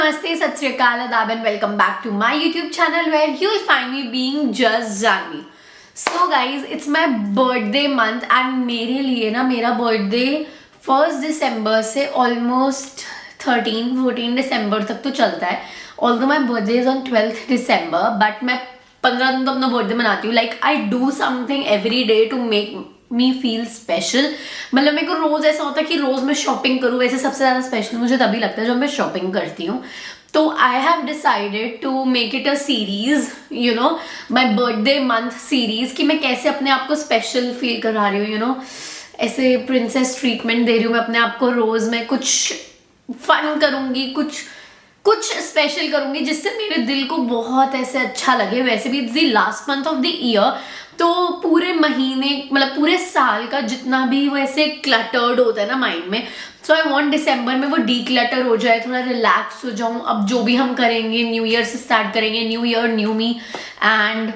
Namaste, Sat Sri Akal, Adab and welcome back to my YouTube channel where you'll find me being just Janvi. So guys, it's my birthday month and मेरे लिए ना मेरा birthday 1 December से almost 13-14 December तक तो चलता है. Although my birthday is on 12th December, but मैं 15 दिन तो अपना birthday मनाती हूँ. Like I do something every day to make me feel special. मतलब मेरे को रोज ऐसा होता है कि रोज मैं शॉपिंग करूँ. वैसे सबसे ज़्यादा स्पेशल मुझे तभी लगता है जब मैं शॉपिंग करती हूँ. तो I have decided to make it a series, you know, my birthday month series, कि मैं कैसे अपने आप को स्पेशल फील करा रही हूँ, यू नो, ऐसे प्रिंसेस ट्रीटमेंट दे रही हूँ मैं अपने आप को. रोज मैं कुछ फन करूँगी, कुछ स्पेशल करूँगी जिससे मेरे दिल को बहुत ऐसे अच्छा लगे. वैसे भी it's the last month of the year, तो पूरे महीने मतलब पूरे साल का जितना भी वो ऐसे क्लटर्ड होता है ना माइंड में, सो आई वांट दिसंबर में वो डीक्लटर हो जाए, थोड़ा रिलैक्स हो जाऊं. अब जो भी हम करेंगे न्यू ईयर से स्टार्ट करेंगे, new year new me. And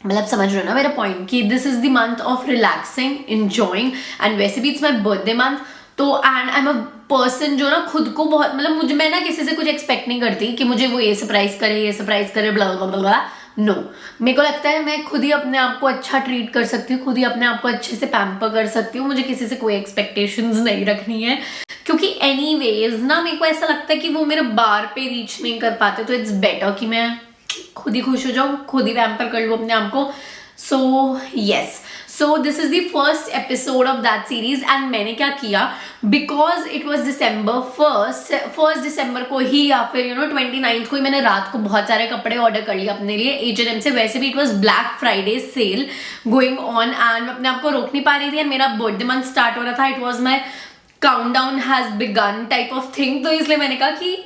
मतलब समझ रहे हो ना मेरा पॉइंट कि this is the month of relaxing, enjoying. And वैसे भी इट्स माई बर्थडे मंथ. तो and I am a person जो ना खुद को बहुत मतलब मैं ना किसी से कुछ एक्सपेक्ट नहीं करती कि मुझे वो ये सरप्राइज करे ब्ला ब्ला ब्ला ब्ला. नो, मेरे को लगता है मैं खुद ही अपने आप को अच्छा ट्रीट कर सकती हूँ, खुद ही अपने आप को अच्छे से पैम्पर कर सकती हूँ. मुझे किसी से कोई एक्सपेक्टेशंस नहीं रखनी है, क्योंकि एनीवेज ना मेरे को ऐसा लगता है कि वो मेरे बार पे रीच नहीं कर पाते. तो इट्स बेटर कि मैं खुद ही खुश हो जाऊँ, खुद ही पैम्पर कर लूँ अपने आप को. So yes, so this is the first episode of that series. And मैंने क्या किया, because it was December first December को ही या फिर यू नो 29th को ही मैंने रात को बहुत सारे कपड़े ऑर्डर कर लिए अपने लिए H&M से. वैसे भी it was black Friday sale going on and मैं अपने आप को रोक नहीं पा रही थी. एंड मेरा बर्थडे मंथ स्टार्ट हो रहा था, it was my countdown has begin type of thing. तो इसलिए मैंने कहा कि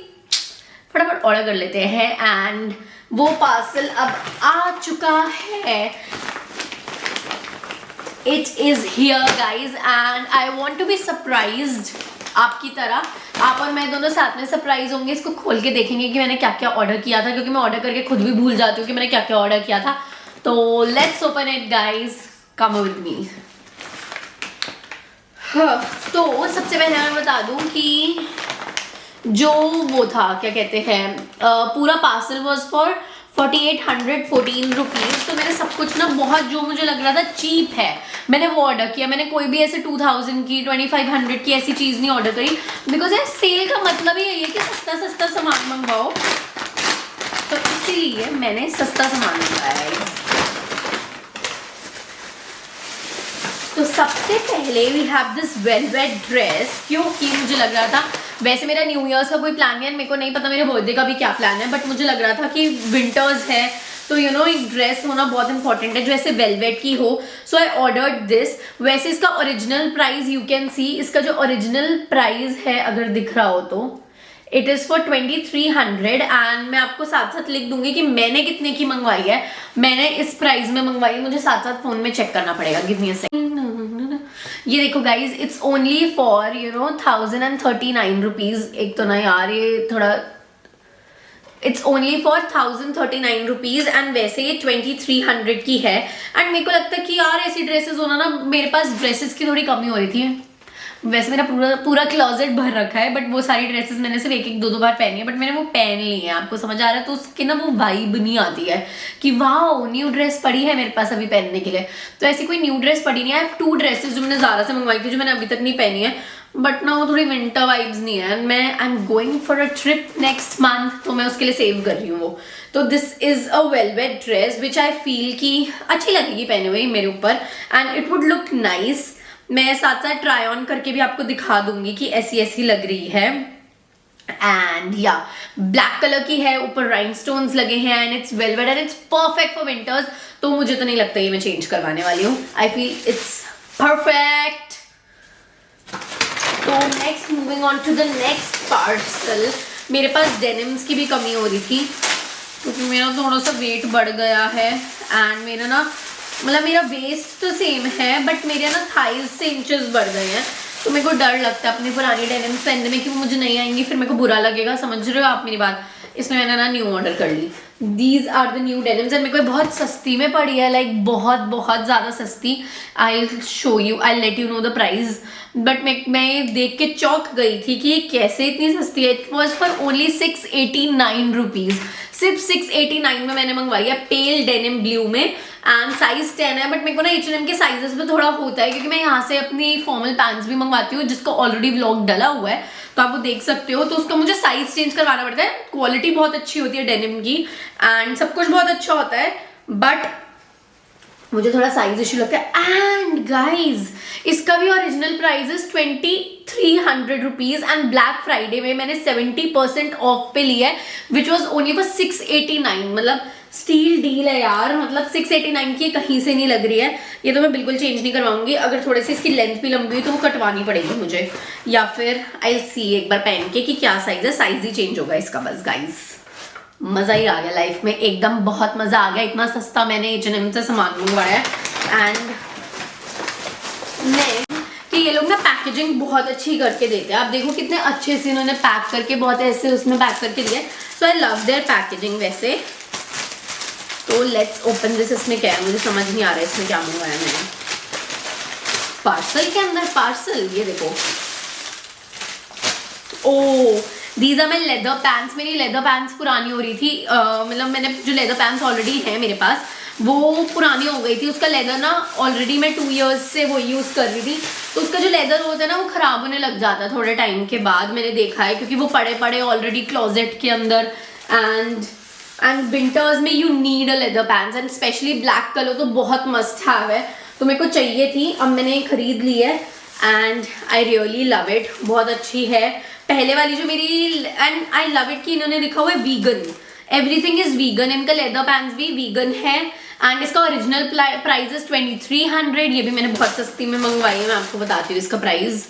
फटाफट ऑर्डर कर लेते हैं. एंड वो पार्सल अब आ चुका है. It is here guys and I want to be surprised आपकी तरह. आप और मैं दोनों साथ में सरप्राइज होंगे, इसको खोल के देखेंगे कि मैंने क्या क्या ऑर्डर किया था, क्योंकि मैं ऑर्डर करके खुद भी भूल जाती हूँ कि मैंने क्या क्या ऑर्डर किया था. तो let's open it guys, come with me. तो सबसे पहले मैं बता दूँ कि जो वो था क्या कहते हैं, पूरा पार्सल वॉज फॉर 4814 रुपीज़. तो मैंने सब कुछ ना बहुत जो मुझे लग रहा था चीप है मैंने वो ऑर्डर किया. मैंने कोई भी ऐसे 2000 की 2500 की ऐसी चीज़ नहीं ऑर्डर करी, बिकॉज यार सेल का मतलब ही यही है कि सस्ता सस्ता सामान मंगवाओ. तो इसीलिए मैंने सस्ता सामान मंगवाया है. तो सबसे पहले we have this velvet dress, क्योंकि मुझे लग रहा था, वैसे मेरा न्यू ईयर्स का कोई प्लान नहीं है, मेरे को नहीं पता मेरे बर्थडे का भी क्या प्लान है, बट मुझे लग रहा था कि विंटर्स है तो यू नो एक ड्रेस होना बहुत इंपॉर्टेंट है जो ऐसे वेलवेट की हो. सो आई ऑर्डर्ड दिस. वैसे इसका original price you can see, इसका जो ओरिजिनल प्राइस है अगर दिख रहा हो तो इट इज़ फॉर 2300. एंड मैं आपको साथ साथ लिख दूंगी कि मैंने कितने की मंगवाई है. मैंने इस प्राइस में मंगवाई, मुझे साथ साथ फोन में चेक करना पड़ेगा. Give me a second. ये देखो guys, it's only for you know 1039 rupees. एक तो ना यार ये थोड़ा, it's only for 1039 rupees. And वैसे ये 2300 की है. एंड मेरे को लगता है कि यार ऐसी ड्रेसेस होना ना, मेरे पास ड्रेसेस की थोड़ी कमी हो रही थी. वैसे मेरा पूरा क्लोजेट भर रखा है, बट वो सारी ड्रेसेस मैंने सिर्फ एक दो बार पहनी है, बट मैंने वो पहन ली है. आपको समझ आ रहा है? तो उसकी ना वो वाइब नहीं आती है कि वाह न्यू ड्रेस पड़ी है मेरे पास अभी पहनने के लिए. तो ऐसी कोई न्यू ड्रेस पड़ी नहीं है. 2 ड्रेसेस जो मैंने ज़ारा से मंगवाई थी जो मैंने अभी तक नहीं पहनी है, बट ना वो थोड़ी विंटर वाइब्स नहीं है. एंड मैं I am going for a trip next month, तो मैं उसके लिए सेव कर रही हूँ वो. तो this is a velvet dress which I feel कि अच्छी लगेगी पहने हुए मेरे ऊपर, and it would look nice. मैं साथ साथ ट्राई ऑन करके भी आपको दिखा दूंगी कि ऐसी ऐसी लग रही है. एंड या ब्लैक कलर की है, ऊपर राइनस्टोन्स लगे हैं, and it's velvet and it's perfect for winters. तो मुझे तो नहीं लगता ये मैं चेंज करवाने वाली हूँ. I feel it's perfect. तो next moving on to the next parcel. मेरे पास डेनिम्स की भी कमी हो रही थी क्योंकि मेरा थोड़ा सा वेट बढ़ गया है. एंड मेरा ना मतलब मेरा वेस्ट तो सेम है, बट मेरे ना थाइज से इंचेस बढ़ गए हैं. तो मेरे को डर लगता है अपनी पुरानी डेनिम्स पहनने में कि वो मुझे नहीं आएंगी, फिर मेरे को बुरा लगेगा, समझ रहे हो आप मेरी बात। इसमें मैंने ना न्यू ऑर्डर कर ली। These are the new denims and मेरे को बहुत सस्ती में पड़ी है, लाइक बहुत बहुत ज़्यादा सस्ती। I show you, I let you know the price. But मैं देख के चौंक गई थी कि ये कैसे इतनी सस्ती है। It was for only 689 rupees. सिर्फ 689 में मैंने मंगवाई है, पेल डेनिम ब्लू में एंड साइज 10 है। बट मेरे को ना H&M के साइजेस में थोड़ा होता है क्योंकि मैं यहाँ से अपनी फॉर्मल पैंट्स भी मंगवाती हूँ जिसका ऑलरेडी व्लॉग डला हुआ है, तो आप वो देख सकते हो। तो उसका मुझे साइज चेंज करवाना पड़ता है। क्वालिटी बहुत अच्छी होती है डेनिम की एंड सब कुछ बहुत अच्छा होता है, बट मुझे थोड़ा साइज इशू लगता है। एंड गाइज इसका भी original price is 2300 rupees and black Friday में मैंने 70% ऑफ पे लिया है, विच वॉज ओनली फॉर 689। मतलब स्टील डील है यार, मतलब 689 की कहीं से नहीं लग रही है। ये तो मैं बिल्कुल चेंज नहीं करवाऊंगी। अगर थोड़े से इसकी लेंथ भी लंबी हुई तो वो कटवानी पड़ेगी मुझे, या फिर आई सी एक बार पहन के कि क्या साइज है, साइज ही चेंज होगा इसका बस। गाइज मज़ा ही आ गया लाइफ में एकदम, बहुत मज़ा आ गया। इतना सस्ता मैंने H&M से सामान मंगवाया है। एंड कि ये लोग ना पैकेजिंग बहुत अच्छी करके देते हैं। आप देखो कितने अच्छे से इन्होंने पैक करके, बहुत ऐसे उसमें पैक करके दिया है। सो आई लव देयर पैकेजिंग। वैसे तो लेट्स ओपन दिस। इसमें क्या है मुझे समझ नहीं आ रहा है इसमें क्या मंगवाया मैंने। पार्सल के अंदर पार्सल, ये देखो। Oh these are my leather pants. मेरी लेदर पैंट्स पुरानी हो रही थी, मतलब मैंने जो लेदर पैंट्स ऑलरेडी है मेरे पास वो पुरानी हो गई थी। उसका लेदर ना ऑलरेडी मैं 2 इयर्स से वो यूज़ कर रही थी, तो उसका जो लेदर होता है ना वो ख़राब होने लग जाता है थोड़े टाइम के बाद, मैंने देखा है, क्योंकि वो पड़े पड़े ऑलरेडी क्लोजेट के अंदर। एंड विंटर्स में you need a leather pants and specially black colour तो बहुत मस्ट हैव है, तो मेरे को चाहिए थी। अब मैंने खरीद ली है and I really love it. बहुत अच्छी है। पहले वाली जो मेरी, एंड आई लव इट कि इन्होंने लिखा हुआ है वीगन, एवरीथिंग इज वीगन। इनका लेदर पैंट्स भी वीगन है एंड इसका ओरिजिनल प्राइस इज 2300। ये भी मैंने बहुत सस्ती में मंगवाई है, मैं आपको बताती हूँ इसका price.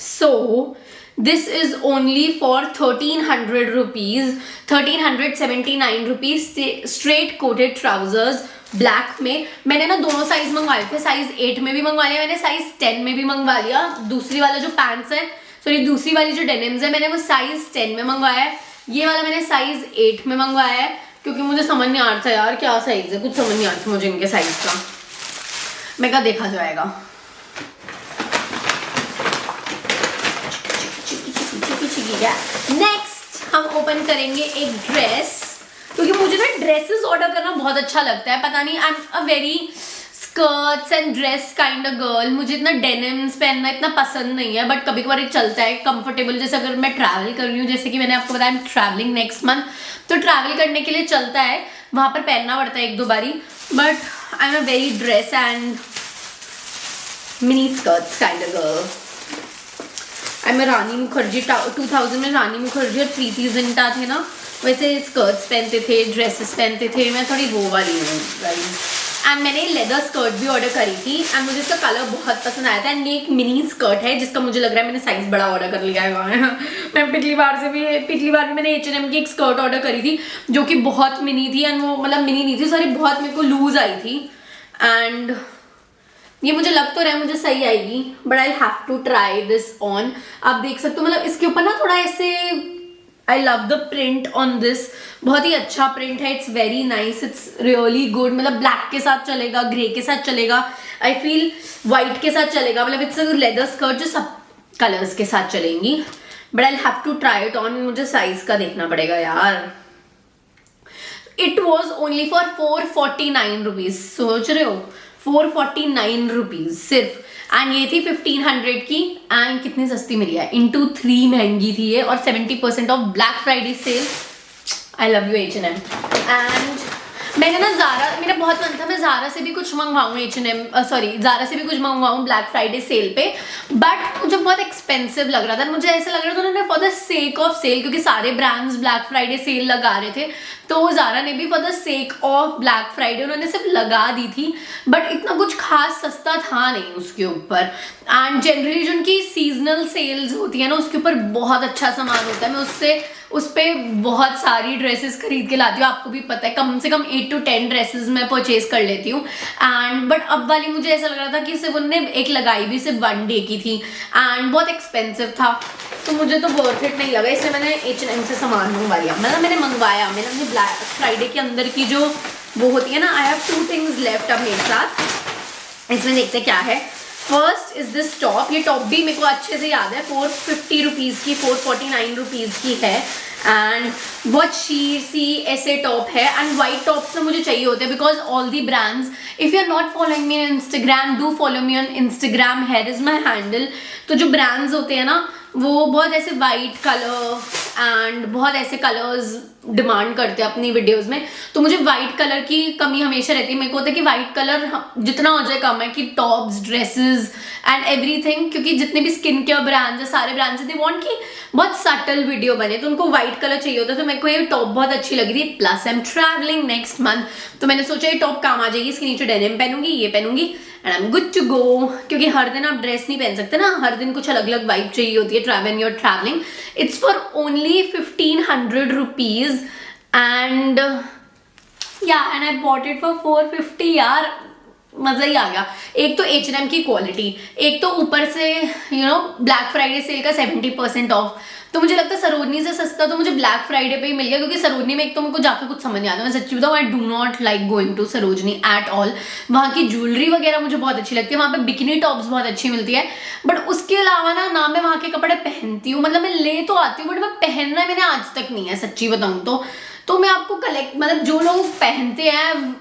So this is only for 1300 rupees, 1379 rupees. Straight coated trousers black में। मैंने ना दोनों साइज मंगवाए थे, साइज 8 में भी मंगवा लिया मैंने, साइज 10 में भी मंगवा लिया। दूसरी वाला जो पैंट्स है, सॉरी दूसरी वाली जो डेनिम्स है, मैंने वो साइज 10 में मंगवाया है। ये वाला मैंने साइज 8 में मंगवाया है क्योंकि मुझे समझ नहीं आ रहा था यार क्या साइज है, कुछ समझ नहीं आ रहा था मुझे इनके साइज का। मैं कहा देखा जाएगा। नेक्स्ट हम ओपन करेंगे एक ड्रेस, क्योंकि मुझे ना ड्रेसेस ऑर्डर करना बहुत अच्छा लगता है। पता नहीं, आई am a very skirts and dress kind of girl. मुझे इतना डेनिम्स पहनना इतना पसंद नहीं है, बट कभी कभार ये चलता है कंफर्टेबल। जैसे अगर मैं ट्रैवल कर रही हूँ, जैसे कि मैंने आपको बताया I am travelling next month, तो ट्रैवल करने के लिए चलता है, वहाँ पर पहनना पड़ता है 1-2 बारी। But I am a very dress and mini skirts kind of girl. I am Rani Mukherjee 2000 में रानी मुखर्जी और प्रीति जिंटा थे ना, वैसे स्कर्ट्स पहनते थे, ड्रेसेस पहनते थे। मैं थोड़ी वो वाली हूँ गाइस। एंड मैंने लेदर स्कर्ट भी ऑर्डर करी थी एंड मुझे इसका कलर बहुत पसंद आया था। एंड ये एक मिनी स्कर्ट है जिसका मुझे लग रहा है मैंने साइज बड़ा ऑर्डर कर लिया है। मैं पिछली बार भी मैंने H&M की एक स्कर्ट ऑर्डर करी थी जो कि बहुत मिनी थी, एंड वो मतलब मिनी नहीं थी, सॉरी बहुत मेरे को लूज आई थी। एंड ये मुझे लग तो रहा है मुझे सही आएगी, but I have to try this on. आप देख सकते हो, मतलब इसके ऊपर ना थोड़ा ऐसे, I love the print on this, बहुत ही अच्छा प्रिंट है। It's very nice, it's really good. मतलब ब्लैक के साथ चलेगा, ग्रे के साथ चलेगा, आई फील वाइट के साथ चलेगा। मतलब इट्स अ लेदर स्कर्ट जो सब कलर्स के साथ चलेंगी, but I have to try it on. मुझे साइज का देखना पड़ेगा यार। It was only for 449 rupees. सोच रहे हो 449 रुपीज सिर्फ, एंड ये थी 1500 की। एंड कितनी सस्ती मिली है, इंटू 3 महंगी थी ये, और 70% of black Friday sale. I love you H&M। And मैंने ना ज़ारा, मेरा बहुत मन था मैं ज़ारा से भी कुछ मंगवाऊँ, ज़ारा से भी कुछ मंगवाऊँ ब्लैक फ्राइडे सेल पे, बट मुझे बहुत एक्सपेंसिव लग रहा था। मुझे ऐसा लग रहा था उन्होंने for the sake of sale, क्योंकि सारे ब्रांड्स ब्लैक फ्राइडे सेल लगा रहे थे, तो ज़ारा ने भी for the sake of black Friday उन्होंने सिर्फ लगा दी थी, बट इतना कुछ खास सस्ता था नहीं उसके ऊपर। एंड जनरली जो उनकी सीजनल सेल्स होती है ना, उसके ऊपर बहुत अच्छा सामान होता है। मैं उससे उस पर बहुत सारी ड्रेसेस खरीद के लाती हूँ, आपको भी पता है कम से कम 8 to 10 ड्रेसेस मैं परचेज कर लेती हूँ। एंड बट अब वाली मुझे ऐसा लग रहा था कि सिर्फ उनने एक लगाई भी सिर्फ 1 डे की थी एंड बहुत एक्सपेंसिव था, तो मुझे तो वर्थ इट नहीं लगा, इसलिए मैंने H&M से सामान मंगवा लिया। मतलब मैंने मंगवाया, मैंने अपनी ब्लैक फ्राइडे के अंदर की जो वो होती है ना, आई हैव 2 थिंग्स लेफ्ट अब मेरे साथ। इसमें देखते क्या है। फर्स्ट इज दिस टॉप, ये टॉप भी मेरे को अच्छे से याद है, 450 रुपीज़ की, 449 रुपीज़ की है एंड बहुत सी ऐसे टॉप है। एंड वाइट टॉप्स तो मुझे चाहिए होते हैं because all the brands, if you are not following me on Instagram, do follow me on Instagram, here is my handle. तो जो ब्रांड्स होते हैं ना वो बहुत ऐसे वाइट कलर एंड बहुत ऐसे कलर्स डिमांड करते हैं अपनी वीडियोस में, तो मुझे वाइट कलर की कमी हमेशा रहती है। मेरे को होता है कि वाइट कलर जितना हो जाए कम है, कि टॉप्स, ड्रेसेस एंड एवरीथिंग, क्योंकि जितने भी स्किन केयर ब्रांड्स है, सारे ब्रांड्स दे वांट कि बहुत सटल वीडियो बने, तो उनको वाइट कलर चाहिए होता है। तो मेरे को ये टॉप बहुत अच्छी लग रही है, plus I am travelling next month, तो मैंने सोचा ये टॉप काम आ जाएगी। इसके नीचे डेनिम पहनूंगी, ये पहनूंगी and I am good to go, क्योंकि हर दिन आप ड्रेस नहीं पहन सकते ना, हर दिन कुछ अलग अलग वाइब चाहिए होती है travel your travelling. It's for only 1500 rupees and yeah and I bought it for 450। यार मजा ही आ गया। एक तो H&M की क्वालिटी, एक तो ऊपर से ब्लैक फ्राइडे सेल का 70% ऑफ, तो मुझे लगता है सरोजनी से सस्ता तो मुझे ब्लैक फ्राइडे पे ही मिल गया, क्योंकि सरोजनी में एक तो मेरे को जाकर कुछ समझ नहीं आता। मैं सच्ची बताऊँ, I do not like going to Sarojini at all. वहाँ की ज्वेलरी वगैरह मुझे बहुत अच्छी लगती है, वहाँ पे बिकिनी टॉप्स बहुत अच्छी मिलती है, बट उसके अलावा ना मैं वहाँ के कपड़े पहनती हूँ। मतलब मैं ले तो आती हूँ बट मैं पहनना मैंने आज तक नहीं है, सच्ची बताऊँ तो मैं आपको मतलब जो लोग पहनते हैं,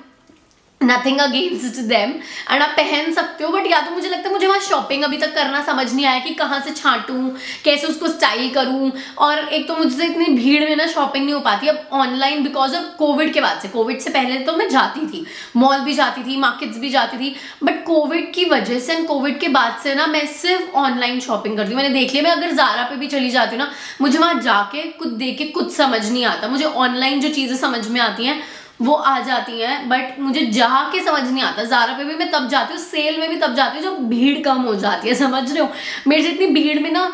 नथिंग अगेंस्ट देम एंड आप पहन सकते हो, बट या तो मुझे लगता है मुझे वहाँ शॉपिंग अभी तक करना समझ नहीं आया कि कहाँ से छांटूं, कैसे उसको स्टाइल करूं। और एक तो मुझसे इतनी भीड़ में ना शॉपिंग नहीं हो पाती अब ऑनलाइन, बिकॉज ऑफ कोविड के बाद से। कोविड से पहले तो मैं जाती थी, मॉल भी जाती थी, मार्केट्स भी जाती थी, बट कोविड की वजह से एंड कोविड के बाद से ना मैं सिर्फ ऑनलाइन शॉपिंग करती हूँ। मैंने देख लिया, मैं अगर ज़ारा पे भी चली जाती हूँ ना, मुझे वहाँ जाके कुछ देख के कुछ समझ नहीं आता। मुझे ऑनलाइन जो चीज़ें समझ में आती हैं वो आ जाती हैं, बट मुझे जाके समझ नहीं आता। ज़ारा पे भी मैं तब जाती हूँ, सेल में भी तब जाती हूँ जब भीड़ कम हो जाती है, समझ रहे हो। मेरे से इतनी भीड़ में ना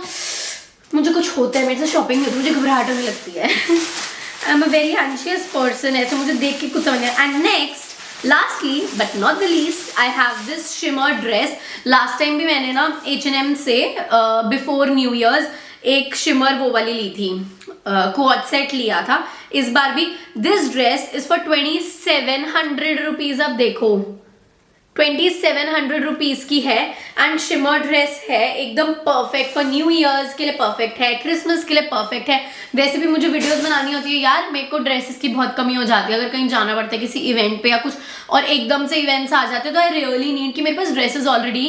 मुझे कुछ होता है, मेरे से शॉपिंग होती है, मुझे घबराहट होने लगती है। आई am a very anxious person, ऐसे मुझे देख के कुछ समझ नहीं आता। And next lastly but not the least, I have this shimmer dress. Last time भी मैंने ना H&M से बिफोर न्यू ईयर्स एक शिमर वो वाली ली थी, क्वाड सेट लिया था। इस बार भी this dress is for 2700 rupees. अब देखो 2700 रुपीज की है एंड शिमर ड्रेस है, एकदम परफेक्ट फॉर न्यू ईयर्स के लिए परफेक्ट है, क्रिसमस के लिए परफेक्ट है। वैसे भी मुझे वीडियोस बनानी होती है यार, मेरे को ड्रेसेस की बहुत कमी हो जाती है अगर कहीं जाना पड़ता है किसी इवेंट पे या कुछ, और एकदम से इवेंट्स आ जाते हैं, तो आई रियली नीड कि मेरे पास ड्रेसेस ऑलरेडी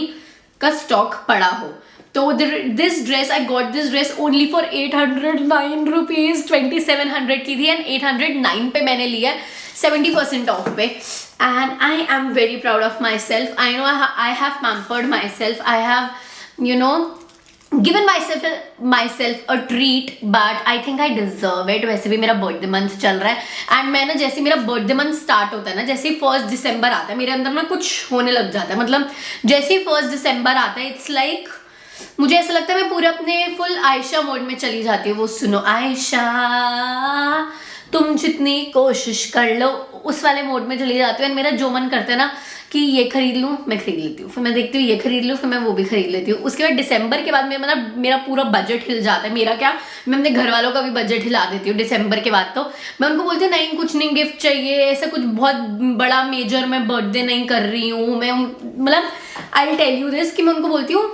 का स्टॉक पड़ा हो। तो this dress, I got this dress only for 809 rupees. 2700 की थी एंड 809 पे मैंने लिया, 70% ऑफ पे। And I am very proud of my self. I know I have pampered my self, I have given myself a treat, but I think I deserve it। वैसे भी मेरा birthday month चल रहा है एंड मैं ना, जैसे मेरा बर्थडे मंथ स्टार्ट होता है ना, जैसे ही 1 दिसंबर आता है मेरे अंदर ना कुछ होने लग जाता है। मतलब जैसे ही 1 दिसंबर आता है, इट्स लाइक मुझे ऐसा लगता है मैं पूरे अपने फुल आयशा मोड में चली जाती हूँ। वो सुनो आयशा तुम जितनी कोशिश कर लो, उस वाले मोड में चली जाती हूँ। एंड मेरा जो मन करता है ना कि ये खरीद लूँ, मैं खरीद लेती हूँ, फिर मैं देखती हूँ ये खरीद लूँ, फिर मैं वो भी खरीद लेती हूँ। उसके बाद दिसंबर के बाद मेरा पूरा बजट हिल जाता है। मेरा क्या, मैं अपने घर वालों का भी बजट हिला देती हूँ दिसंबर के बाद। तो मैं उनको बोलती हूँ नहीं कुछ नहीं गिफ्ट चाहिए, ऐसा कुछ बहुत बड़ा मेजर मैं बर्थडे नहीं कर रही हूँ। मैं मतलब I will tell you this कि मैं उनको बोलती हूँ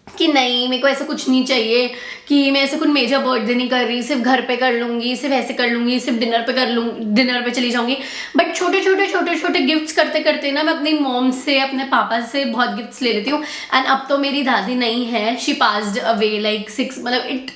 कि नहीं मेरे को ऐसा कुछ नहीं चाहिए, कि मैं ऐसे कुछ मेजर बर्थडे नहीं कर रही, सिर्फ घर पे कर लूँगी, सिर्फ ऐसे कर लूँगी, सिर्फ डिनर पे कर लूँगी, डिनर पे चली जाऊँगी। बट छोटे छोटे गिफ्ट्स करते करते ना मैं अपनी मॉम से, अपने पापा से बहुत गिफ्ट्स ले लेती हूँ। एंड अब तो मेरी दादी नहीं है, शी पास्ड अवे लाइक 6, मतलब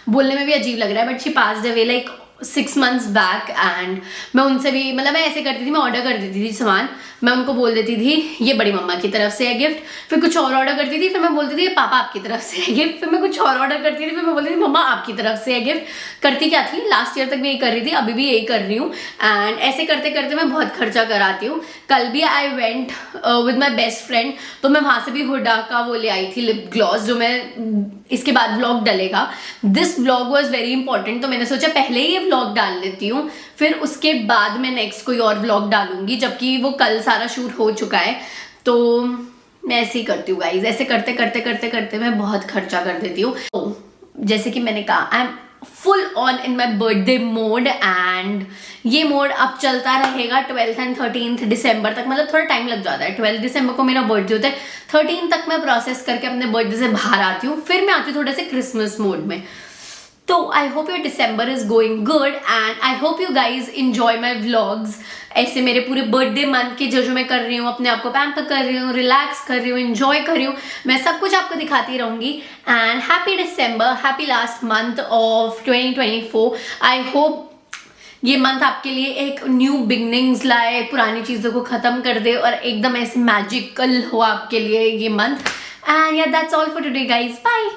बोलने में भी अजीब लग रहा है, but she passed away like 6 months back and मैं उनसे भी मतलब मैं ऐसे करती थी, मैं ऑर्डर कर देती थी सामान, मैं उनको बोल देती थी ये बड़ी मम्मा की तरफ से है गिफ्ट, फिर कुछ और ऑर्डर करती थी, फिर मैं बोलती थी ये पापा आपकी तरफ से है गिफ्ट, फिर मैं कुछ और ऑर्डर करती थी, फिर मैं बोलती थी मम्मा आपकी तरफ से है गिफ्ट। करती क्या थी, लास्ट ईयर तक मैं यही कर रही थी, अभी भी यही कर रही हूँ एंड ऐसे करते करते मैं बहुत खर्चा कराती हूँ। कल भी I went with my best friend, तो मैं वहाँ से भी हुडा का वो ले आई थी लिप ग्लॉस, जो मैं इसके बाद व्लॉग डलेगा। This vlog was very important, तो मैंने सोचा पहले ही ये व्लॉग डाल लेती हूँ, फिर उसके बाद मैं नेक्स्ट कोई और व्लॉग डालूंगी, जबकि वो कल सारा शूट हो चुका है। तो मैं ऐसे ही करती हूँ गाइज, ऐसे करते करते करते करते मैं बहुत खर्चा कर देती हूँ। तो जैसे कि मैंने कहा, I am full on in my birthday mode and ये मोड अब चलता रहेगा 12th एंड 13th दिसंबर तक, मतलब थोड़ा टाइम लग जाता है। 12 दिसंबर को मेरा बर्थडे होता है, 13 तक मैं प्रोसेस करके अपने बर्थडे से बाहर आती हूँ, फिर मैं आती हूँ थोड़े से क्रिसमस मोड में। तो I hope your December is going good and I hope you guys enjoy my vlogs. ऐसे मेरे पूरे बर्थडे मंथ के जो मैं कर रही हूँ, अपने आप को पैम्पर कर रही हूँ, रिलैक्स कर रही हूँ, इंजॉय कर रही हूँ, मैं सब कुछ आपको दिखाती रहूंगी। And happy December, happy last month of 2024। I hope ये मंथ आपके लिए एक न्यू बिगनिंग्स लाए, पुरानी चीज़ों को ख़त्म कर दे और एकदम ऐसे मैजिकल हो आपके लिए ये मंथ। एंड या that's all for today guys, bye.